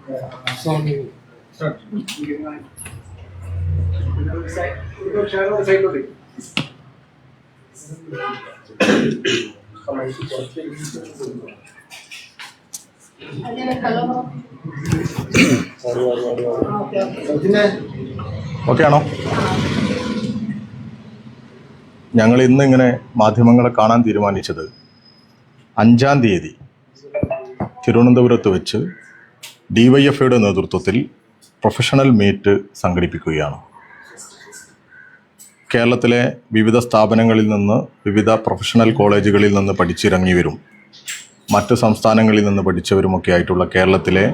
Okay ആണോ? ഞങ്ങൾ ഇന്ന് ഇങ്ങനെ മാധ്യമങ്ങളെ കാണാൻ തീരുമാനിച്ചത് 5-ാം തീയതി തിരുവനന്തപുരത്ത് വെച്ച് DYFIയുടെ നേതൃത്വത്തിൽ പ്രൊഫഷണൽ മീറ്റ് സംഘടിപ്പിക്കുകയാണ്. കേരളത്തിലെ വിവിധ സ്ഥാപനങ്ങളിൽ നിന്ന്, വിവിധ പ്രൊഫഷണൽ കോളേജുകളിൽ നിന്ന് പഠിച്ചിറങ്ങിയവരും മറ്റ് സംസ്ഥാനങ്ങളിൽ നിന്ന് പഠിച്ചവരുമൊക്കെ ആയിട്ടുള്ള കേരളത്തിലെ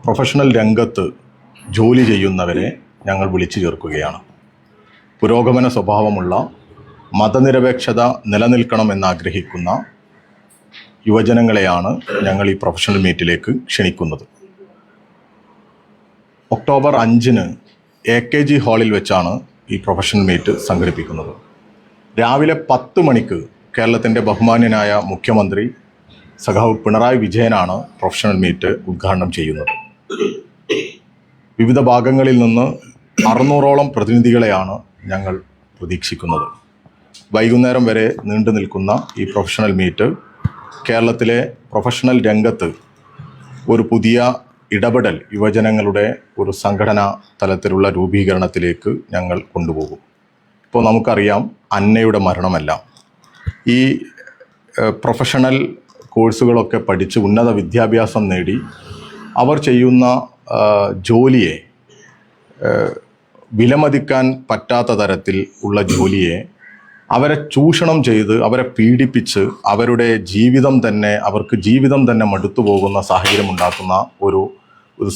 പ്രൊഫഷണൽ രംഗത്ത് ജോലി ചെയ്യുന്നവരെ ഞങ്ങൾ വിളിച്ചു ചേർക്കുകയാണ്. പുരോഗമന സ്വഭാവമുള്ള, മതനിരപേക്ഷത നിലനിൽക്കണമെന്നാഗ്രഹിക്കുന്ന യുവജനങ്ങളെയാണ് ഞങ്ങൾ ഈ പ്രൊഫഷണൽ മീറ്റിലേക്ക് ക്ഷണിക്കുന്നത്. ഒക്ടോബർ 5-ന് AKG ഹാളിൽ വെച്ചാണ് ഈ പ്രൊഫഷണൽ മീറ്റ് സംഘടിപ്പിക്കുന്നത്. രാവിലെ 10 മണിക്ക് കേരളത്തിൻ്റെ ബഹുമാന്യനായ മുഖ്യമന്ത്രി സഖാവ് പിണറായി വിജയനാണ് പ്രൊഫഷണൽ മീറ്റ് ഉദ്ഘാടനം ചെയ്യുന്നത്. വിവിധ ഭാഗങ്ങളിൽ നിന്ന് 600ഓളം പ്രതിനിധികളെയാണ് ഞങ്ങൾ പ്രതീക്ഷിക്കുന്നത്. വൈകുന്നേരം വരെ നീണ്ടു നിൽക്കുന്ന ഈ പ്രൊഫഷണൽ മീറ്റ് കേരളത്തിലെ പ്രൊഫഷണൽ രംഗത്ത് ഒരു പുതിയ ഇടപെടൽ, യുവജനങ്ങളുടെ ഒരു സംഘടനാ തലത്തിലുള്ള രൂപീകരണത്തിലേക്ക് ഞങ്ങൾ കൊണ്ടുപോകും. ഇപ്പോൾ നമുക്കറിയാം, അന്നയുടെ മരണമല്ല, ഈ പ്രൊഫഷണൽ കോഴ്സുകളൊക്കെ പഠിച്ച് ഉന്നത വിദ്യാഭ്യാസം നേടി അവർ ചെയ്യുന്ന ജോലിയെ, വിലമതിക്കാൻ പറ്റാത്ത തരത്തിൽ ഉള്ള ജോലിയെ അവരെ ചൂഷണം ചെയ്ത്, അവരെ പീഡിപ്പിച്ച്, അവരുടെ അവർക്ക് ജീവിതം തന്നെ മടുത്തു പോകുന്ന സാഹചര്യം ഉണ്ടാക്കുന്ന ഒരു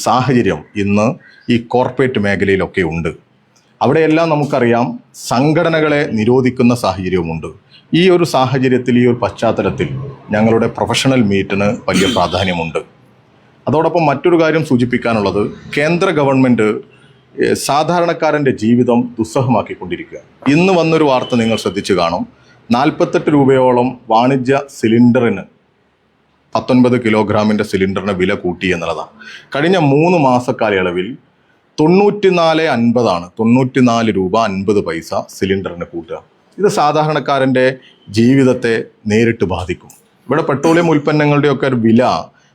സാഹചര്യം ഇന്ന് ഈ കോർപ്പറേറ്റ് മേഖലയിലൊക്കെ ഉണ്ട്. അവിടെയെല്ലാം നമുക്കറിയാം, സംഘടനകളെ നിരോധിക്കുന്ന സാഹചര്യവുമുണ്ട്. ഈ ഒരു സാഹചര്യത്തിൽ, ഈ ഒരു പശ്ചാത്തലത്തിൽ ഞങ്ങളുടെ പ്രൊഫഷണൽ മീറ്റിന് വലിയ പ്രാധാന്യമുണ്ട്. അതോടൊപ്പം മറ്റൊരു കാര്യം സൂചിപ്പിക്കാനുള്ളത്, കേന്ദ്ര ഗവൺമെൻറ് സാധാരണക്കാരൻ്റെ ജീവിതം ദുസ്സഹമാക്കിക്കൊണ്ടിരിക്കുക. ഇന്ന് വന്നൊരു വാർത്ത നിങ്ങൾ ശ്രദ്ധിച്ചു കാണും. 48 രൂപയോളം വാണിജ്യ സിലിണ്ടറിന്, 19 കിലോഗ്രാമിൻ്റെ സിലിണ്ടറിന് വില കൂട്ടി എന്നുള്ളതാണ്. കഴിഞ്ഞ 3 മാസക്കാലയളവിൽ 94.50 94 രൂപ 50 പൈസ സിലിണ്ടറിന് കൂട്ടുക. ഇത് സാധാരണക്കാരൻ്റെ ജീവിതത്തെ നേരിട്ട് ബാധിക്കും. ഇവിടെ പെട്രോളിയം ഉൽപ്പന്നങ്ങളുടെയൊക്കെ വില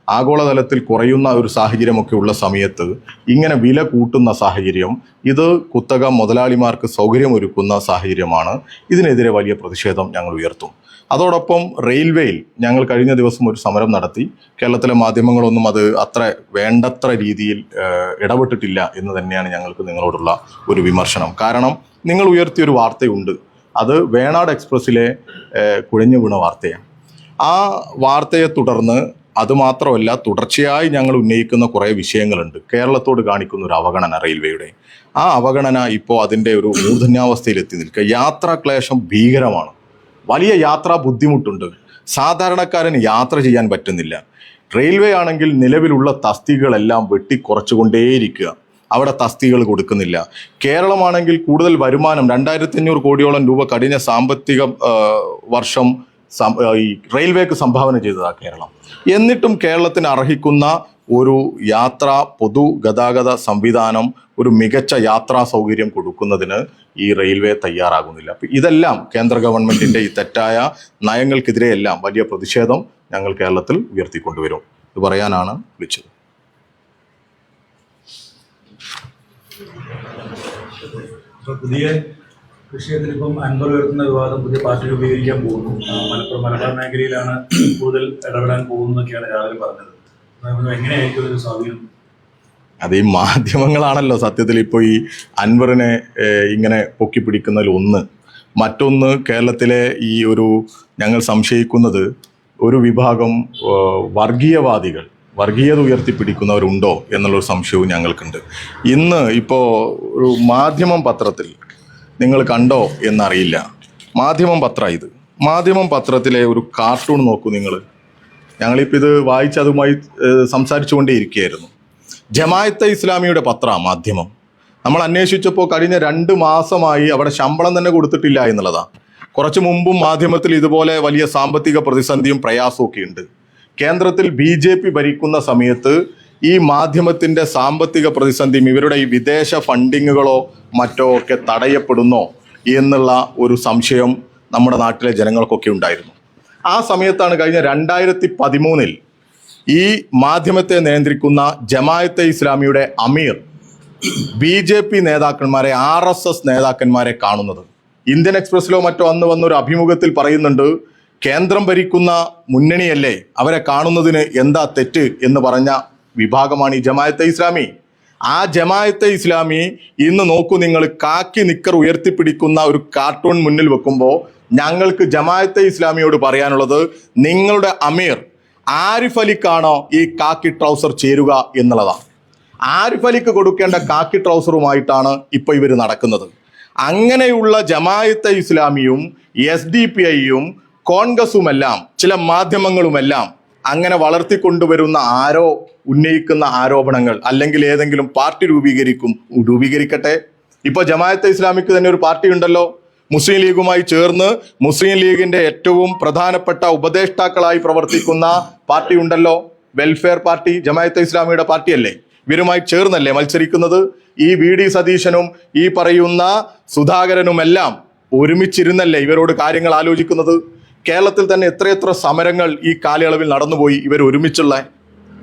ആഗോളതലത്തിൽ കുറയുന്ന ഒരു സാഹചര്യമൊക്കെ ഉള്ള സമയത്ത് ഇങ്ങനെ വില കൂട്ടുന്ന സാഹചര്യം, ഇത് കുത്തക മുതലാളിമാർക്ക് സൗകര്യമൊരുക്കുന്ന സാഹചര്യമാണ്. ഇതിനെതിരെ വലിയ പ്രതിഷേധം ഞങ്ങൾ ഉയർത്തും. അതോടൊപ്പം റെയിൽവേയിൽ ഞങ്ങൾ കഴിഞ്ഞ ദിവസം ഒരു സമരം നടത്തി. കേരളത്തിലെ മാധ്യമങ്ങളൊന്നും അത് വേണ്ടത്ര രീതിയിൽ ഇടപെട്ടിട്ടില്ല എന്ന് തന്നെയാണ് ഞങ്ങൾക്ക് നിങ്ങളോടുള്ള ഒരു വിമർശനം. കാരണം നിങ്ങൾ ഉയർത്തിയൊരു വാർത്തയുണ്ട്, അത് വേണാട് എക്സ്പ്രസ്സിലെ കുഴഞ്ഞു വീണ വാർത്തയാണ്. ആ വാർത്തയെ തുടർന്ന്, അതുമാത്രമല്ല, തുടർച്ചയായി ഞങ്ങൾ ഉന്നയിക്കുന്ന കുറേ വിഷയങ്ങളുണ്ട്. കേരളത്തോട് കാണിക്കുന്ന ഒരു അവഗണന, റെയിൽവേയുടെ ആ അവഗണന ഇപ്പോൾ അതിൻ്റെ ഒരു മൂർധന്യാവസ്ഥയിൽ എത്തി നിൽക്കുക. യാത്രാക്ലേശം ഭീകരമാണ്. വലിയ യാത്രാ ബുദ്ധിമുട്ടുണ്ട്. സാധാരണക്കാരന് യാത്ര ചെയ്യാൻ പറ്റുന്നില്ല. റെയിൽവേ ആണെങ്കിൽ നിലവിലുള്ള തസ്തികകളെല്ലാം വെട്ടിക്കുറച്ചുകൊണ്ടേയിരിക്കുക. അവിടെ തസ്തികകൾ കൊടുക്കുന്നില്ല. കേരളമാണെങ്കിൽ കൂടുതൽ വരുമാനം 2500 കോടിയോളം രൂപ കഴിഞ്ഞ സാമ്പത്തിക വർഷം ഈ റെയിൽവേക്ക് സംഭാവന ചെയ്തതാണ് കേരളം. എന്നിട്ടും കേരളത്തിന് അർഹിക്കുന്ന ഒരു പൊതുഗതാഗത സംവിധാനം, ഒരു മികച്ച യാത്രാ സൗകര്യം കൊടുക്കുന്നതിന് ഈ റെയിൽവേ തയ്യാറാകുന്നില്ല. ഇതെല്ലാം കേന്ദ്ര ഗവൺമെൻറ്റിൻ്റെ ഈ തെറ്റായ നയങ്ങൾക്കെതിരെയെല്ലാം വലിയ പ്രതിഷേധം ഞങ്ങൾ കേരളത്തിൽ ഉയർത്തിക്കൊണ്ടുവരും. ഇത് പറയാനാണ് വിളിച്ചത്. പുതിയ വിഷയത്തിൽ ഇപ്പം അൻവർ ഉയർത്തുന്ന വിവാദം, പുതിയ പാർട്ടി രൂപീകരിക്കാൻ പോകുന്നു. മലബാർ മേഖലയിലാണ് കൂടുതൽ ഇടപെടാൻ പോകുന്നതൊക്കെയാണ് രാവിലെ പറഞ്ഞത്. എങ്ങനെയായിരിക്കും ഒരു സ്വാധീനം? അത് ഈ മാധ്യമങ്ങളാണല്ലോ സത്യത്തിൽ ഇപ്പോൾ ഈ അൻവറിനെ ഇങ്ങനെ പൊക്കിപ്പിടിക്കുന്നതിൽ ഒന്ന്. മറ്റൊന്ന്, കേരളത്തിലെ ഈ ഒരു ഞങ്ങൾ സംശയിക്കുന്നത് ഒരു വിഭാഗം വർഗീയവാദികൾ, വർഗീയത ഉയർത്തിപ്പിടിക്കുന്നവരുണ്ടോ എന്നുള്ളൊരു സംശയവും ഞങ്ങൾക്കുണ്ട്. ഇന്ന് ഇപ്പോൾ ഒരു മാധ്യമം പത്രത്തിൽ നിങ്ങൾ കണ്ടോ എന്നറിയില്ല, മാധ്യമം പത്രത്തിലെ ഒരു കാർട്ടൂൺ നോക്കൂ നിങ്ങൾ. ഞങ്ങളിപ്പോൾ ഇത് വായിച്ച് അതുമായി സംസാരിച്ചു കൊണ്ടേയിരിക്കുകയായിരുന്നു. ജമാഅത്തെ ഇസ്ലാമിയുടെ മാധ്യമം നമ്മൾ അന്വേഷിച്ചപ്പോൾ കഴിഞ്ഞ 2 മാസമായി അവിടെ ശമ്പളം തന്നെ കൊടുത്തിട്ടില്ല എന്നുള്ളതാണ്. കുറച്ച് മുമ്പും മാധ്യമത്തിൽ ഇതുപോലെ വലിയ സാമ്പത്തിക പ്രതിസന്ധിയും പ്രയാസവും ഒക്കെ ഉണ്ട്. കേന്ദ്രത്തിൽ BJP ഭരിക്കുന്ന സമയത്ത് ഈ മാധ്യമത്തിൻ്റെ സാമ്പത്തിക പ്രതിസന്ധിയും ഇവരുടെ ഈ വിദേശ ഫണ്ടിങ്ങുകളോ മറ്റോ ഒക്കെ തടയപ്പെടുന്നോ എന്നുള്ള ഒരു സംശയം നമ്മുടെ നാട്ടിലെ ജനങ്ങൾക്കൊക്കെ ഉണ്ടായിരുന്നു. ആ സമയത്താണ് കഴിഞ്ഞ 2013 ഈ മാധ്യമത്തെ നിയന്ത്രിക്കുന്ന ജമാഅത്തെ ഇസ്ലാമിയുടെ അമീർ BJP നേതാക്കന്മാരെ, RSS നേതാക്കന്മാരെ കാണുന്നത്. ഇന്ത്യൻ എക്സ്പ്രസ്സിലോ മറ്റോ അന്ന് വന്നൊരു അഭിമുഖത്തിൽ പറയുന്നുണ്ട്, കേന്ദ്രം ഭരിക്കുന്ന മുന്നണിയല്ലേ, അവരെ കാണുന്നതിന് എന്താ തെറ്റ് എന്ന് പറഞ്ഞ വിഭാഗമാണ് ഈ ജമാഅത്തെ ഇസ്ലാമി. ആ ജമാഅത്തെ ഇസ്ലാമി ഇന്ന് നോക്കൂ നിങ്ങൾ, കാക്കി നിക്കർ ഉയർത്തിപ്പിടിക്കുന്ന ഒരു കാർട്ടൂൺ മുന്നിൽ വെക്കുമ്പോൾ ഞങ്ങൾക്ക് ജമാഅത്തെ ഇസ്ലാമിയോട് പറയാനുള്ളത്, നിങ്ങളുടെ അമീർ ആരിഫ് അലിക്കാണോ ഈ കാക്കി ട്രൗസർ ചേരുക എന്നുള്ളതാണ്. ആരിഫ് അലിക്ക് കൊടുക്കേണ്ട കാക്കി ട്രൗസറുമായിട്ടാണ് ഇപ്പോൾ ഇവർ നടക്കുന്നത്. അങ്ങനെയുള്ള ജമാഅത്തെ ഇസ്ലാമിയും SDPIയും കോൺഗ്രസുമെല്ലാം ചില മാധ്യമങ്ങളുമെല്ലാം അങ്ങനെ വളർത്തിക്കൊണ്ടുവരുന്ന ആരോ ഉന്നയിക്കുന്ന ആരോപണങ്ങൾ, അല്ലെങ്കിൽ ഏതെങ്കിലും പാർട്ടി രൂപീകരിക്കട്ടെ. ഇപ്പോൾ ജമാഅത്തെ ഇസ്ലാമിക്ക് തന്നെ ഒരു പാർട്ടി ഉണ്ടല്ലോ, മുസ്ലിം ലീഗുമായി ചേർന്ന് മുസ്ലിം ലീഗിന്റെ ഏറ്റവും പ്രധാനപ്പെട്ട ഉപദേഷ്ടാക്കളായി പ്രവർത്തിക്കുന്ന പാർട്ടി ഉണ്ടല്ലോ, വെൽഫെയർ പാർട്ടി. ജമാഅത്തെ ഇസ്ലാമിയുടെ പാർട്ടിയല്ലേ, ഇവരുമായി ചേർന്നല്ലേ മത്സരിക്കുന്നത്. ഈ VD സതീശനും ഈ പറയുന്ന സുധാകരനുമെല്ലാം ഒരുമിച്ചിരുന്നല്ലേ ഇവരോട് കാര്യങ്ങൾ ആലോചിക്കുന്നത്. കേരളത്തിൽ തന്നെ എത്രയെത്ര സമരങ്ങൾ ഈ കാലയളവിൽ നടന്നുപോയി ഇവർ ഒരുമിച്ചുള്ള.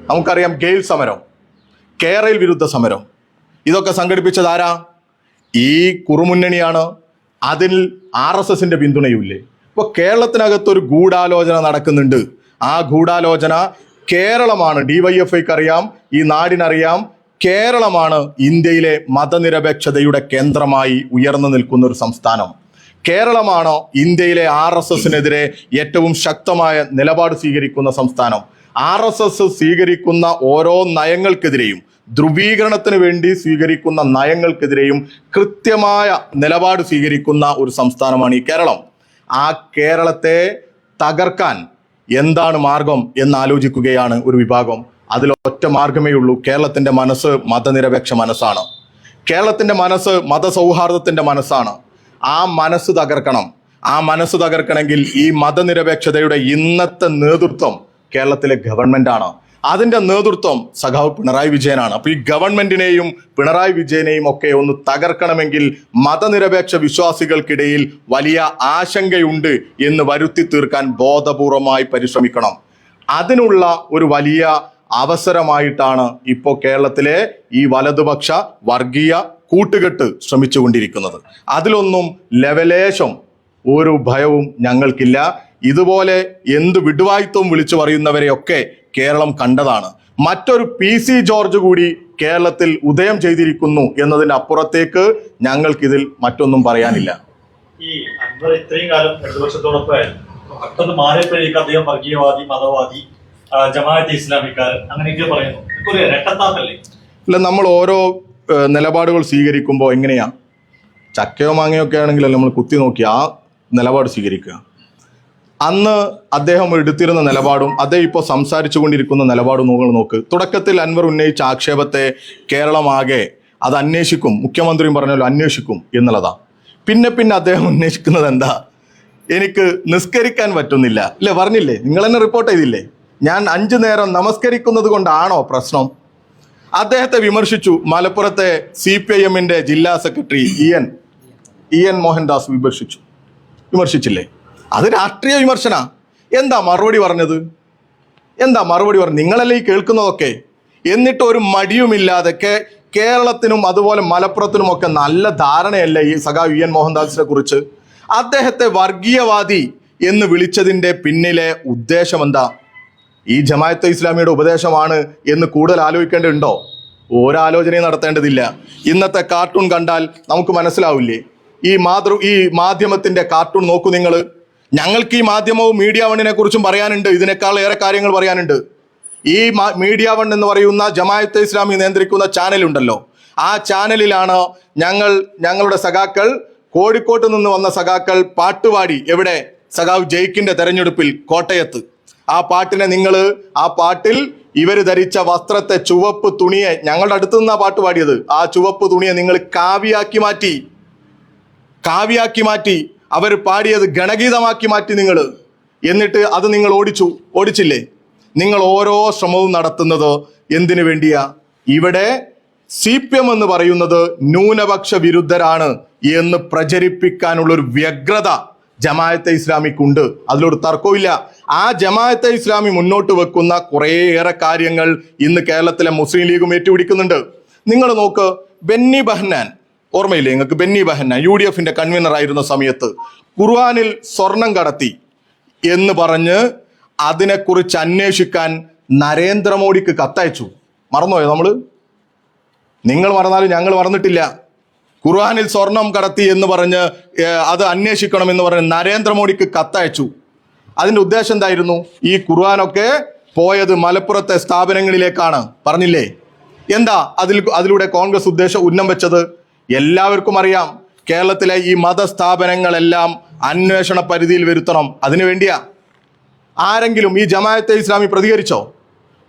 നമുക്കറിയാം, ഗെയിൽ സമരം, കേരള വിരുദ്ധ സമരം, ഇതൊക്കെ സംഘടിപ്പിച്ചത് ആരാ? ഈ കുറുമുന്നണിയാണ്. അതിൽ RSSന്റെ പിന്തുണയുമില്ലേ? ഇപ്പോൾ കേരളത്തിനകത്തൊരു ഗൂഢാലോചന നടക്കുന്നുണ്ട്. ആ ഗൂഢാലോചന കേരളമാണ്. DYFIക്ക് അറിയാം, ഈ നാടിനറിയാം, കേരളമാണ് ഇന്ത്യയിലെ മതനിരപേക്ഷതയുടെ കേന്ദ്രമായി ഉയർന്നു നിൽക്കുന്ന ഒരു സംസ്ഥാനം. കേരളമാണ് ഇന്ത്യയിലെ RSSനെതിരെ ഏറ്റവും ശക്തമായ നിലപാട് സ്വീകരിക്കുന്ന സംസ്ഥാനം. RSS സ്വീകരിക്കുന്ന ഓരോ നയങ്ങൾക്കെതിരെയും, ധ്രുവീകരണത്തിന് വേണ്ടി സ്വീകരിക്കുന്ന നയങ്ങൾക്കെതിരെയും കൃത്യമായ നിലപാട് സ്വീകരിക്കുന്ന ഒരു സംസ്ഥാനമാണ് ഈ കേരളം. ആ കേരളത്തെ തകർക്കാൻ എന്താണ് മാർഗം എന്നാലോചിക്കുകയാണ് ഒരു വിഭാഗം. അതിലൊറ്റ മാർഗമേ ഉള്ളൂ. കേരളത്തിൻ്റെ മനസ്സ് മതനിരപേക്ഷ മനസ്സാണ്. കേരളത്തിൻ്റെ മനസ്സ് മതസൗഹാർദ്ദത്തിൻ്റെ മനസ്സാണ്. ആ മനസ്സ് തകർക്കണം. ആ മനസ്സ് തകർക്കണമെങ്കിൽ ഈ മതനിരപേക്ഷതയുടെ ഇന്നത്തെ നേതൃത്വം കേരളത്തിലെ ഗവൺമെന്റാണ്. അതിൻ്റെ നേതൃത്വം സഖാവ് പിണറായി വിജയനാണ്. അപ്പോൾ ഈ ഗവൺമെന്റിനെയും പിണറായി വിജയനെയും ഒക്കെ ഒന്ന് തകർക്കണമെങ്കിൽ മതനിരപേക്ഷ വിശ്വാസികൾക്കിടയിൽ വലിയ ആശങ്കയുണ്ട് എന്ന് വരുത്തി തീർക്കാൻ ബോധപൂർവമായി പരിശ്രമിക്കണം. അതിനുള്ള ഒരു വലിയ അവസരമായിട്ടാണ് ഇപ്പോൾ കേരളത്തിലെ ഈ വലതുപക്ഷ വർഗീയ കൂട്ടുകെട്ട് ശ്രമിച്ചുകൊണ്ടിരിക്കുന്നത്. അതിലൊന്നും ലെവലേശം ഒരു ഭയവും ഞങ്ങൾക്കില്ല. ഇതുപോലെ എന്ത് വിടുവായ്ത്വം വിളിച്ചു പറയുന്നവരെയൊക്കെ കേരളം കണ്ടതാണ്. മറ്റൊരു PC ജോർജ് കൂടി കേരളത്തിൽ ഉദയം ചെയ്തിരിക്കുന്നു എന്നതിന് അപ്പുറത്തേക്ക് ഞങ്ങൾക്കിതിൽ മറ്റൊന്നും പറയാനില്ല. ഈ അൻവർ ഇത്രയും കാലം ഇടതുപക്ഷത്തോടൊപ്പമായിരുന്നു, പെട്ടെന്ന് മാറിയപ്പോഴേക്ക് അദ്ദേഹം വർഗീയവാദി, മതവാദി, ജമാഅത്തെ ഇസ്ലാമിക്കാരൻ അങ്ങനെയൊക്കെ പറയുന്നു. ഒരു രട്ടത്താപ്പല്ലേ? ഇല്ല, നമ്മൾ ഓരോ നിലപാടുകൾ സ്വീകരിക്കുമ്പോൾ എങ്ങനെയാ, ചക്കയോ മാങ്ങയോ ഒക്കെ ആണെങ്കിലല്ല നമ്മൾ കുത്തി നോക്കി ആ നിലപാട് സ്വീകരിക്കുക. അന്ന് അദ്ദേഹം എടുത്തിരുന്ന നിലപാടും അദ്ദേഹം ഇപ്പോൾ സംസാരിച്ചു കൊണ്ടിരിക്കുന്ന നിലപാടും നിങ്ങൾ നോക്ക്. തുടക്കത്തിൽ അൻവർ ഉന്നയിച്ച ആക്ഷേപത്തെ കേരളമാകെ അത് അന്വേഷിക്കും, മുഖ്യമന്ത്രിയും പറഞ്ഞല്ലോ അന്വേഷിക്കും എന്നുള്ളതാ. പിന്നെ അദ്ദേഹം ഉന്നയിക്കുന്നത് എന്താ, എനിക്ക് നിസ്കരിക്കാൻ പറ്റുന്നില്ല ഇല്ലേ, പറഞ്ഞില്ലേ, നിങ്ങൾ തന്നെ റിപ്പോർട്ട് ചെയ്തില്ലേ, ഞാൻ 5 നേരം നമസ്കരിക്കുന്നത് കൊണ്ടാണോ പ്രശ്നം? അദ്ദേഹത്തെ വിമർശിച്ചു മലപ്പുറത്തെ CPIMന്റെ ജില്ലാ സെക്രട്ടറി EN മോഹൻദാസ് വിമർശിച്ചില്ലേ? അത് രാഷ്ട്രീയ വിമർശന. എന്താ മറുപടി പറഞ്ഞത്? നിങ്ങളല്ലേ ഈ കേൾക്കുന്നതൊക്കെ. എന്നിട്ട് ഒരു മടിയുമില്ലാതെ കേരളത്തിനും അതുപോലെ മലപ്പുറത്തിനുമൊക്കെ നല്ല ധാരണയല്ലേ ഈ സഖാവ് EN മോഹൻദാസിനെ കുറിച്ച്? അദ്ദേഹത്തെ വർഗീയവാദി എന്ന് വിളിച്ചതിൻ്റെ പിന്നിലെ ഉദ്ദേശം എന്താ? ഈ ജമാഅത്തെ ഇസ്ലാമിയുടെ ഉപദേശമാണ് എന്ന് കൂടുതൽ ആലോചിക്കേണ്ടതുണ്ടോ? ഒരാലോചനയും നടത്തേണ്ടതില്ല. ഇന്നത്തെ കാർട്ടൂൺ കണ്ടാൽ നമുക്ക് മനസ്സിലാവില്ലേ? ഈ മാധ്യമത്തിന്റെ കാർട്ടൂൺ നോക്കൂ നിങ്ങൾ. ഞങ്ങൾക്ക് ഈ മാധ്യമവും മീഡിയ വണ്ണിനെ കുറിച്ചും പറയാനുണ്ട്, ഇതിനേക്കാൾ ഏറെ കാര്യങ്ങൾ പറയാനുണ്ട്. ഈ മീഡിയ വൺ എന്ന് പറയുന്ന ജമാഅത്തെ ഇസ്ലാമി നിയന്ത്രിക്കുന്ന ചാനലുണ്ടല്ലോ, ആ ചാനലിലാണ് ഞങ്ങളുടെ സഖാക്കൾ, കോഴിക്കോട്ട് നിന്ന് വന്ന സഖാക്കൾ പാട്ടുപാടി. എവിടെ? സഖാവ് ജയിക്കിന്റെ തെരഞ്ഞെടുപ്പിൽ കോട്ടയത്ത്. ആ പാട്ടിൽ ഇവർ ധരിച്ച വസ്ത്രത്തെ, ചുവപ്പ് തുണിയെ, ഞങ്ങളുടെ അടുത്ത് നിന്നാ പാട്ട് പാടിയത്, ആ ചുവപ്പ് തുണിയെ നിങ്ങൾ കാവ്യാക്കി മാറ്റി അവർ പാടിയത് ഗണഗീതമാക്കി മാറ്റി നിങ്ങൾ. എന്നിട്ട് അത് നിങ്ങൾ ഓടിച്ചില്ലേ? നിങ്ങൾ ഓരോ ശ്രമവും നടത്തുന്നത് എന്തിനു വേണ്ടിയാ? ഇവിടെ CPM എന്ന് പറയുന്നത് ന്യൂനപക്ഷ വിരുദ്ധരാണ് എന്ന് പ്രചരിപ്പിക്കാനുള്ള ഒരു വ്യഗ്രത ജമാഅത്തെ ഇസ്ലാമിക്കുണ്ട്. അതിലൊരു തർക്കവുമില്ല. ആ ജമാഅത്തെ ഇസ്ലാമി മുന്നോട്ട് വെക്കുന്ന കുറേയേറെ കാര്യങ്ങൾ ഇന്ന് കേരളത്തിലെ മുസ്ലിം ലീഗും ഏറ്റുപിടിക്കുന്നുണ്ട്. നിങ്ങൾ നോക്ക്, ബെന്നി ബെഹന്നാൻ, ഓർമ്മയില്ലേ നിങ്ങൾക്ക്? ബെന്നി ബെഹന്നാൻ UDFന്റെ കൺവീനർ ആയിരുന്ന സമയത്ത് ഖുർആനിൽ സ്വർണം കടത്തി എന്ന് പറഞ്ഞ് അതിനെക്കുറിച്ച് അന്വേഷിക്കാൻ നരേന്ദ്രമോദിക്ക് കത്തയച്ചു. മറന്നുപോയോ നമ്മള്? നിങ്ങൾ മറന്നാലും ഞങ്ങൾ മറന്നിട്ടില്ല. ഖുർആനിൽ സ്വർണം കടത്തി എന്ന് പറഞ്ഞ് അത് അന്വേഷിക്കണമെന്ന് പറഞ്ഞ് നരേന്ദ്രമോദിക്ക് കത്തയച്ചു. അതിന്റെ ഉദ്ദേശം എന്തായിരുന്നു? ഈ ഖുർആനൊക്കെ പോയത് മലപ്പുറത്തെ സ്ഥാപനങ്ങളിലേക്കാണ്, പറഞ്ഞില്ലേ? എന്താ അതിലൂടെ കോൺഗ്രസ് ഉന്നം വെച്ചത്? എല്ലാവർക്കും അറിയാം, കേരളത്തിലെ ഈ മതസ്ഥാപനങ്ങളെല്ലാം അന്വേഷണ പരിധിയിൽ വരുത്തണം. അതിനു വേണ്ടിയാ. ആരെങ്കിലും ഈ ജമാഅത്തെ ഇസ്ലാമി പ്രതികരിച്ചോ?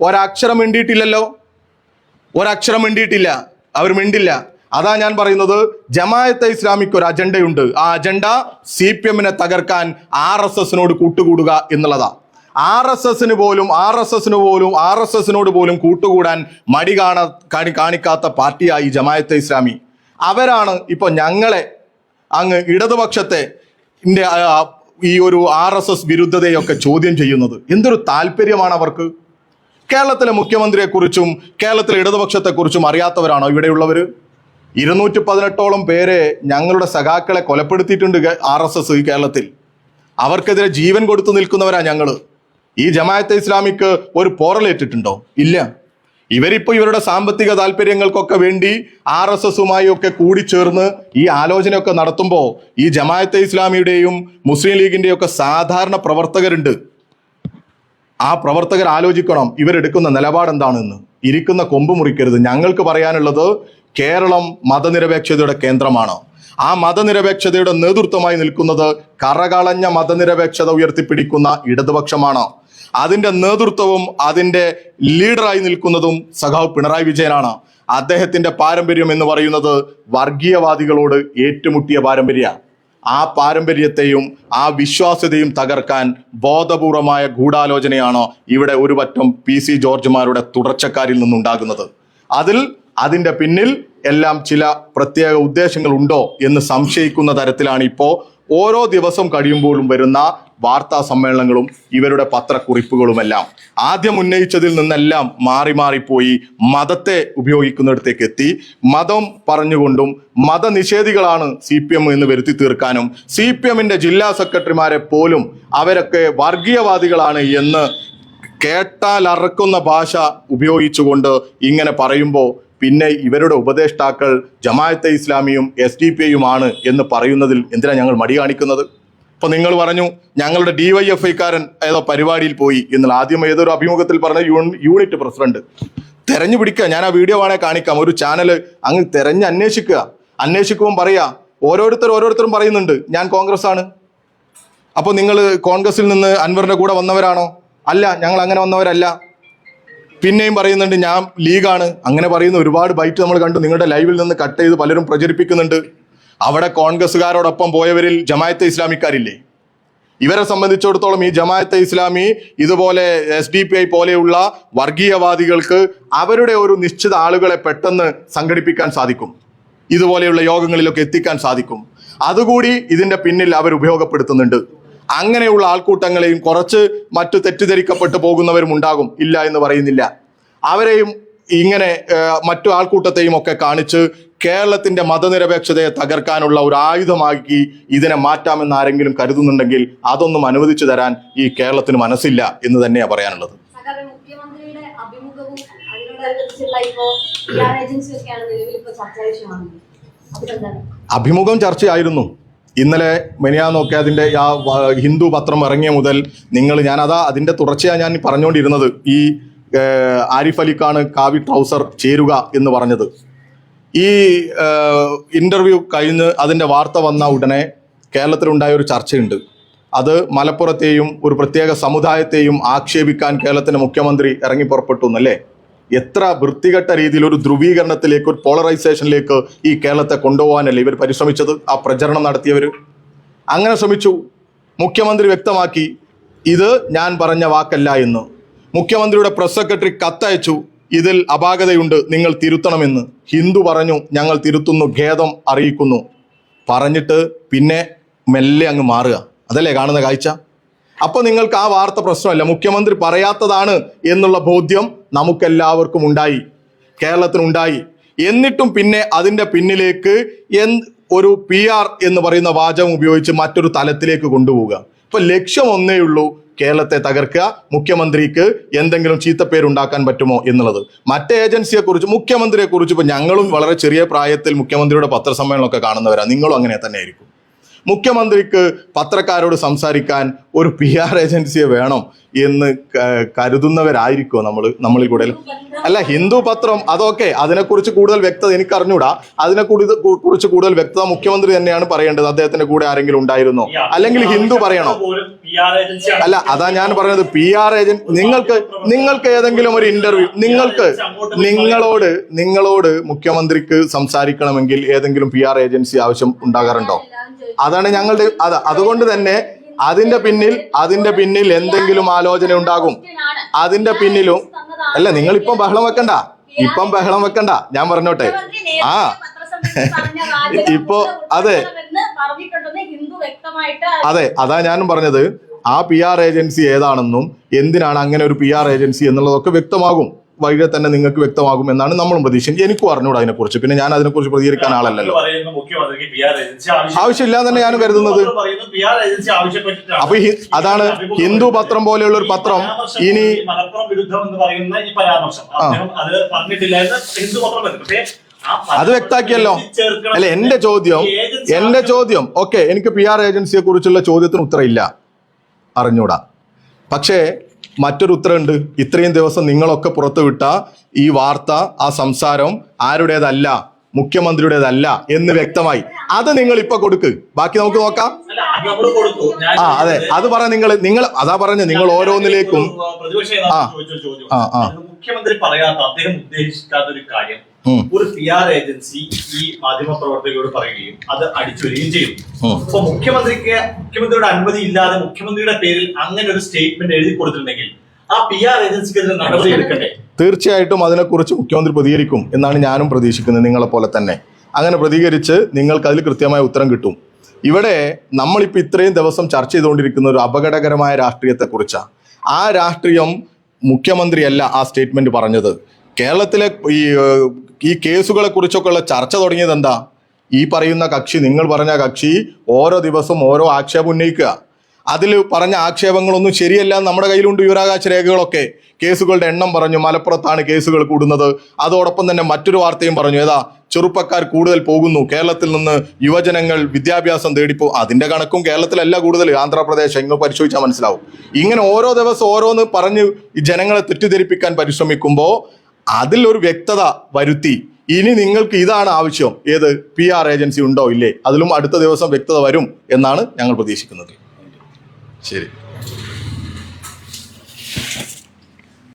ഒരക്ഷരം മിണ്ടിയിട്ടില്ലല്ലോ. ഒരക്ഷരം മിണ്ടിയിട്ടില്ല. അവർ മിണ്ടില്ല. അതാ ഞാൻ പറയുന്നത്, ജമാഅത്തെ ഇസ്ലാമിക്ക് ഒരു അജണ്ടയുണ്ട്. ആ അജണ്ട CPMനെ തകർക്കാൻ RSSനോട് കൂട്ടുകൂടുക എന്നുള്ളതാ. RSSനോട് പോലും കൂട്ടുകൂടാൻ മടി കാണിക്കാത്ത പാർട്ടിയായി ജമാഅത്തെ ഇസ്ലാമി. അവരാണ് ഇപ്പൊ ഞങ്ങളെ അങ്ങ് ഇടതുപക്ഷത്തെ ഈ ഒരു RSS വിരുദ്ധതയൊക്കെ ചോദ്യം ചെയ്യുന്നത്. എന്തൊരു താല്പര്യമാണ് അവർക്ക്? കേരളത്തിലെ മുഖ്യമന്ത്രിയെക്കുറിച്ചും കേരളത്തിലെ ഇടതുപക്ഷത്തെക്കുറിച്ചും അറിയാത്തവരാണോ ഇവിടെയുള്ളവർ? 218ഓളം പേരെ ഞങ്ങളുടെ സഖാക്കളെ കൊലപ്പെടുത്തിയിട്ടുണ്ട് RSS ഈ കേരളത്തിൽ. അവർക്കെതിരെ ജീവൻ കൊടുത്തു നിൽക്കുന്നവരാ ഞങ്ങൾ. ഈ ജമാഅത്തെ ഇസ്ലാമിക്ക് ഒരു പോറലേറ്റിട്ടുണ്ടോ? ഇല്ല. ഇവരിപ്പോ ഇവരുടെ സാമ്പത്തിക താല്പര്യങ്ങൾക്കൊക്കെ വേണ്ടി RSSുമായി ഒക്കെ കൂടിച്ചേർന്ന് ഈ ആലോചനയൊക്കെ നടത്തുമ്പോൾ ഈ ജമാഅത്തെ ഇസ്ലാമിയുടെയും മുസ്ലിം ലീഗിന്റെയും ഒക്കെ സാധാരണ പ്രവർത്തകരുണ്ട്. ആ പ്രവർത്തകർ ആലോചിക്കണം ഇവരെടുക്കുന്ന നിലപാട് എന്താണെന്ന്. ഇരിക്കുന്ന കൊമ്പ് മുറിക്കരുത്. ഞങ്ങൾക്ക് പറയാനുള്ളത്, കേരളം മതനിരപേക്ഷതയുടെ കേന്ദ്രമാണ്. ആ മതനിരപേക്ഷതയുടെ നേതൃത്വമായി നിൽക്കുന്നത് കറകളഞ്ഞ മതനിരപേക്ഷത ഉയർത്തിപ്പിടിക്കുന്ന ഇടതുപക്ഷമാണ്. അതിന്റെ നേതൃത്വവും അതിന്റെ ലീഡറായി നിൽക്കുന്നതും സഖാവ് പിണറായി വിജയനാണ്. അദ്ദേഹത്തിന്റെ പാരമ്പര്യം എന്ന് പറയുന്നത് വർഗീയവാദികളോട് ഏറ്റുമുട്ടിയ പാരമ്പര്യ. ആ പാരമ്പര്യത്തെയും ആ വിശ്വാസ്യതയും തകർക്കാൻ ബോധപൂർവമായ ഗൂഢാലോചനയാണ് ഇവിടെ ഒരു പറ്റം PC ജോർജുമാരുടെ തുടർച്ചക്കാരിൽ നിന്നുണ്ടാകുന്നത്. അതിന്റെ പിന്നിൽ എല്ലാം ചില പ്രത്യേക ഉദ്ദേശങ്ങൾ ഉണ്ടോ എന്ന് സംശയിക്കുന്ന തരത്തിലാണ് ഇപ്പോൾ ഓരോ ദിവസം കഴിയുമ്പോഴും വരുന്ന വാർത്താ സമ്മേളനങ്ങളും ഇവരുടെ പത്രക്കുറിപ്പുകളുമെല്ലാം. ആദ്യം ഉന്നയിച്ചതിൽ നിന്നെല്ലാം മാറിപ്പോയി മതത്തെ ഉപയോഗിക്കുന്നിടത്തേക്ക് എത്തി. മതം പറഞ്ഞുകൊണ്ടും മതനിഷേധികളാണ് CPM എന്ന് വരുത്തി തീർക്കാനും CPMന്റെ ജില്ലാ സെക്രട്ടറിമാരെ പോലും അവരൊക്കെ വർഗീയവാദികളാണ് എന്ന് കേട്ടാൽ അറക്കുന്ന ഭാഷ ഉപയോഗിച്ചുകൊണ്ട് ഇങ്ങനെ പറയുമ്പോൾ പിന്നെ ഇവരുടെ ഉപദേഷ്ടാക്കൾ ജമാഅത്തെ ഇസ്ലാമിയും SDPIയുമാണ് എന്ന് പറയുന്നതിൽ എന്തിനാ ഞങ്ങൾ മടി കാണിക്കുന്നത്? ഇപ്പൊ നിങ്ങൾ പറഞ്ഞു ഞങ്ങളുടെ DYFIക്കാരൻ ഏതോ പരിപാടിയിൽ പോയി എന്നുള്ള ആദ്യം ഏതൊരു അഭിമുഖത്തിൽ പറഞ്ഞ യൂണിറ്റ് പ്രസിഡന്റ് തെരഞ്ഞു പിടിക്കുക. ഞാൻ ആ വീഡിയോ വേണേ കാണിക്കാം. ഒരു ചാനൽ അങ്ങ് തെരഞ്ഞ് അന്വേഷിക്കുമ്പോൾ പറയാ, ഓരോരുത്തരും പറയുന്നുണ്ട് ഞാൻ കോൺഗ്രസ് ആണ്. അപ്പൊ നിങ്ങൾ കോൺഗ്രസിൽ നിന്ന് അൻവറിന്റെ കൂടെ വന്നവരാണോ? അല്ല, ഞങ്ങൾ അങ്ങനെ വന്നവരല്ല. പിന്നെയും പറയുന്നുണ്ട് ഞാൻ ലീഗാണ്. അങ്ങനെ പറയുന്ന ഒരുപാട് ബൈറ്റ് നമ്മൾ കണ്ടു. നിങ്ങളുടെ ലൈവിൽ നിന്ന് കട്ട് ചെയ്ത് പലരും പ്രചരിപ്പിക്കുന്നുണ്ട്. അവിടെ കോൺഗ്രസ്സുകാരോടൊപ്പം പോയവരിൽ ജമാഅത്തെ ഇസ്ലാമിക്കാരില്ലേ? ഇവരെ സംബന്ധിച്ചിടത്തോളം ഈ ജമാഅത്തെ ഇസ്ലാമി ഇതുപോലെ SDPI പോലെയുള്ള വർഗീയവാദികൾക്ക് അവരുടെ ഒരു നിശ്ചിത ആളുകളെ പെട്ടെന്ന് സംഘടിപ്പിക്കാൻ സാധിക്കും. ഇതുപോലെയുള്ള യോഗങ്ങളിലൊക്കെ എത്തിക്കാൻ സാധിക്കും. അതുകൂടി ഇതിന്റെ പിന്നിൽ അവർ ഉപയോഗപ്പെടുത്തുന്നുണ്ട്. അങ്ങനെയുള്ള ആൾക്കൂട്ടങ്ങളെയും കുറച്ച് മറ്റു തെറ്റിദ്ധരിക്കപ്പെട്ടു പോകുന്നവരും ഉണ്ടാകും, ഇല്ല എന്ന് പറയുന്നില്ല. അവരെയും ഇങ്ങനെ മറ്റു ആൾക്കൂട്ടത്തെയും ഒക്കെ കാണിച്ച് കേരളത്തിന്റെ മതനിരപേക്ഷതയെ തകർക്കാനുള്ള ഒരു ആയുധമാക്കി ഇതിനെ മാറ്റാമെന്ന് ആരെങ്കിലും കരുതുന്നുണ്ടെങ്കിൽ അതൊന്നും അനുവദിച്ചു തരാൻ ഈ കേരളത്തിന് മനസ്സില്ല എന്ന് തന്നെയാണ് പറയാനുള്ളത്. മുഖ്യമന്ത്രിയുടെ അഭിമുഖവും അതിനോടനുബന്ധിച്ചുള്ള അഭിമുഖം ചർച്ചയായിരുന്നു. ഇന്നലെ മെനിയാന്നൊക്കെ അതിന്റെ ആ ഹിന്ദു പത്രം ഇറങ്ങിയ മുതൽ അതിന്റെ തുടർച്ചയാണ് ഞാൻ പറഞ്ഞുകൊണ്ടിരുന്നത്. ഈ ആരിഫ് അലിക്കാണ് കാവി ട്രൗസർ ചേരുക എന്ന് പറഞ്ഞത്. ഈ ഇന്റർവ്യൂ കഴിഞ്ഞ് അതിന്റെ വാർത്ത വന്ന ഉടനെ കേരളത്തിലുണ്ടായ ഒരു ചർച്ചയുണ്ട്. അത് മലപ്പുറത്തെയും ഒരു പ്രത്യേക സമുദായത്തെയും ആക്ഷേപിക്കാൻ കേരളത്തിന്റെ മുഖ്യമന്ത്രി ഇറങ്ങി പുറപ്പെട്ടു എന്നല്ലേ? എത്ര വൃത്തികെട്ട രീതിയിൽ ഒരു ധ്രുവീകരണത്തിലേക്ക്, ഒരു പോളറൈസേഷനിലേക്ക് ഈ കേരളത്തെ കൊണ്ടുപോകാനല്ലേ ഇവർ പരിശ്രമിച്ചത്? ആ പ്രചരണം നടത്തിയവർ അങ്ങനെ ശ്രമിച്ചു. മുഖ്യമന്ത്രി വ്യക്തമാക്കി ഇത് ഞാൻ പറഞ്ഞ വാക്കല്ല എന്ന്. മുഖ്യമന്ത്രിയുടെ പ്രസ് സെക്രട്ടറി കത്തയച്ചു. ഇതിൽ അപാകതയുണ്ട്, നിങ്ങൾ തിരുത്തണമെന്ന്. ഹിന്ദു പറഞ്ഞു ഞങ്ങൾ തിരുത്തുന്നു, ഖേദം അറിയിക്കുന്നു. പറഞ്ഞിട്ട് പിന്നെ മെല്ലെ അങ്ങ് മാറുക. അതല്ലേ കാണുന്ന കാഴ്ച? അപ്പോൾ നിങ്ങൾക്ക് ആ വാർത്ത പ്രശ്നമല്ല, മുഖ്യമന്ത്രി പറയാത്തതാണ് എന്നുള്ള ബോധ്യം നമുക്കെല്ലാവർക്കും ഉണ്ടായി, കേരളത്തിനുണ്ടായി. എന്നിട്ടും പിന്നെ അതിൻ്റെ പിന്നിലേക്ക് ഒരു PR എന്ന് പറയുന്ന വാചകം ഉപയോഗിച്ച് മറ്റൊരു തലത്തിലേക്ക് കൊണ്ടുപോവുക. ഇപ്പൊ ലക്ഷ്യം ഒന്നേ ഉള്ളൂ, കേരളത്തെ തകർക്കുക, മുഖ്യമന്ത്രിക്ക് എന്തെങ്കിലും ചീത്തപ്പേരുണ്ടാക്കാൻ പറ്റുമോ എന്നുള്ളത്. മറ്റേ ഏജൻസിയെ കുറിച്ച്, മുഖ്യമന്ത്രിയെ കുറിച്ച് ഇപ്പൊ ഞങ്ങളും വളരെ ചെറിയ പ്രായത്തിൽ മുഖ്യമന്ത്രിയുടെ പത്രസമ്മേളനമൊക്കെ കാണുന്നവരാണ്, നിങ്ങളും അങ്ങനെ തന്നെ ആയിരിക്കും. മുഖ്യമന്ത്രിക്ക് പത്രക്കാരോട് സംസാരിക്കാൻ ഒരു PR ഏജൻസിയെ വേണം എന്ന് കരുതുന്നവരായിരിക്കുമോ നമ്മളിൽ കൂടെ? അല്ല, ഹിന്ദു പത്രം അതൊക്കെ, അതിനെക്കുറിച്ച് കൂടുതൽ വ്യക്തത എനിക്ക് അറിഞ്ഞൂടാ. കുറിച്ച് കൂടുതൽ വ്യക്തത മുഖ്യമന്ത്രി തന്നെയാണ് പറയേണ്ടത്. അദ്ദേഹത്തിന്റെ കൂടെ ആരെങ്കിലും ഉണ്ടായിരുന്നോ, അല്ലെങ്കിൽ ഹിന്ദു പറയണോ? അല്ല, അതാ ഞാൻ പറഞ്ഞത്. PR ഏജൻസി, നിങ്ങൾക്ക് ഏതെങ്കിലും ഒരു ഇന്റർവ്യൂ, നിങ്ങളോട് മുഖ്യമന്ത്രിക്ക് സംസാരിക്കണമെങ്കിൽ ഏതെങ്കിലും PR ഏജൻസി ആവശ്യം ഉണ്ടാകാറുണ്ടോ? അതാണ് ഞങ്ങളുടെ അതുകൊണ്ട് തന്നെ അതിന്റെ പിന്നിൽ എന്തെങ്കിലും ആലോചന ഉണ്ടാകും. അതിന്റെ പിന്നിലും അല്ല, നിങ്ങൾ ഇപ്പം ബഹളം വെക്കണ്ട, ഞാൻ പറഞ്ഞോട്ടെ. ഇപ്പോ അതെ, അതാ ഞാനും പറഞ്ഞത്. ആ PR ഏജൻസി ഏതാണെന്നും എന്തിനാണ് അങ്ങനെ ഒരു PR ഏജൻസി എന്നുള്ളതൊക്കെ വ്യക്തമാകും, വഴിയെ തന്നെ നിങ്ങൾക്ക് വ്യക്തമാകും എന്നാണ് നമ്മളും പ്രതീക്ഷിക്കുന്നത്. എനിക്കും അറിഞ്ഞൂടാ അതിനെക്കുറിച്ച്, പിന്നെ ഞാൻ അതിനെക്കുറിച്ച് പ്രതികരിക്കാൻ ആളല്ലല്ലോ. ആവശ്യമില്ല തന്നെ ഞാനും കരുതുന്നത്. അപ്പൊ അതാണ് ഹിന്ദു പത്രം പോലെയുള്ള ഒരു പത്രം ഇനി അത് വ്യക്താക്കിയല്ലോ. അല്ല, എന്റെ ചോദ്യം ഓക്കെ, എനിക്ക് PR ഏജൻസിയെ കുറിച്ചുള്ള ചോദ്യത്തിന് ഉത്തരമില്ല, അറിഞ്ഞൂടാ. പക്ഷേ മറ്റൊരു ഉത്തരവുണ്ട്. ഇത്രയും ദിവസം നിങ്ങളൊക്കെ പുറത്തുവിട്ട ഈ വാർത്ത, ആ സംസാരം ആരുടേതല്ല, മുഖ്യമന്ത്രിയുടേതല്ല എന്ന് വ്യക്തമായി. അത് നിങ്ങൾ ഇപ്പൊ കൊടുക്ക്, ബാക്കി നമുക്ക് നോക്കാം. അതെ, അത് പറ. നിങ്ങൾ അതാ പറഞ്ഞ, നിങ്ങൾ ഓരോന്നിലേക്കും മുഖ്യമന്ത്രി പറയാത്ത, അദ്ദേഹം ഉദ്ദേശിക്കാത്ത ഒരു കാര്യം ഒരു PR ഏജൻസി ഈ മാധ്യമ പ്രവർത്തകരോട് പറയുകയും അത് അടിച്ചു വരികയും ചെയ്യും. അപ്പൊ മുഖ്യമന്ത്രിയുടെ അനുമതി ഇല്ലാതെ മുഖ്യമന്ത്രിയുടെ പേരിൽ അങ്ങനെ ഒരു സ്റ്റേറ്റ്മെന്റ് എഴുതി കൊടുത്തിട്ടുണ്ടെങ്കിൽ ആ PR ഏജൻസിക്ക് നടപടി എടുക്കണ്ടേ? തീർച്ചയായിട്ടും അതിനെക്കുറിച്ച് മുഖ്യമന്ത്രി പ്രതികരിക്കും എന്നാണ് ഞാനും പ്രതീക്ഷിക്കുന്നത്, നിങ്ങളെപ്പോലെ തന്നെ. അങ്ങനെ പ്രതികരിച്ച് നിങ്ങൾക്ക് അതിൽ കൃത്യമായ ഉത്തരം കിട്ടും. ഇവിടെ നമ്മളിപ്പോൾ ഇത്രയും ദിവസം ചർച്ച ചെയ്തുകൊണ്ടിരിക്കുന്ന ഒരു അപകടകരമായ രാഷ്ട്രീയത്തെക്കുറിച്ചാണ്. ആ രാഷ്ട്രീയം മുഖ്യമന്ത്രിയല്ല ആ സ്റ്റേറ്റ്മെന്റ് പറഞ്ഞത്. കേരളത്തിലെ ഈ കേസുകളെ കുറിച്ചൊക്കെയുള്ള ചർച്ച തുടങ്ങിയത് എന്താ? ഈ പറയുന്ന കക്ഷി, നിങ്ങൾ പറഞ്ഞ കക്ഷി ഓരോ ദിവസവും ഓരോ ആക്ഷേപം ഉന്നയിക്കുക. അതിൽ പറഞ്ഞ ആക്ഷേപങ്ങളൊന്നും ശരിയല്ല. നമ്മുടെ കയ്യിലുണ്ട് വിവരാവകാശ രേഖകളൊക്കെ. കേസുകളുടെ എണ്ണം പറഞ്ഞു, മലപ്പുറത്താണ് കേസുകൾ കൂടുന്നത്. അതോടൊപ്പം തന്നെ മറ്റൊരു വാർത്തയും പറഞ്ഞു, ഏതാ, ചെറുപ്പക്കാർ കൂടുതൽ പോകുന്നു, കേരളത്തിൽ നിന്ന് യുവജനങ്ങൾ വിദ്യാഭ്യാസം തേടിപ്പോ. അതിന്റെ കണക്കും കേരളത്തിലല്ല കൂടുതൽ, ആന്ധ്രാപ്രദേശ്, ഇങ്ങ് പരിശോധിച്ചാൽ മനസ്സിലാവും. ഇങ്ങനെ ഓരോ ദിവസം ഓരോന്ന് പറഞ്ഞ് ജനങ്ങളെ തെറ്റിദ്ധരിപ്പിക്കാൻ പരിശ്രമിക്കുമ്പോൾ അതിൽ ഒരു വ്യക്തത വരുത്തി. ഇനി നിങ്ങൾക്ക് ഇതാണ് ആവശ്യം, ഏത് PR ഏജൻസി ഉണ്ടോ ഇല്ലേ, അതിലും അടുത്ത ദിവസം വ്യക്തത വരും എന്നാണ് ഞങ്ങൾ പ്രതീക്ഷിക്കുന്നത്. ശരി.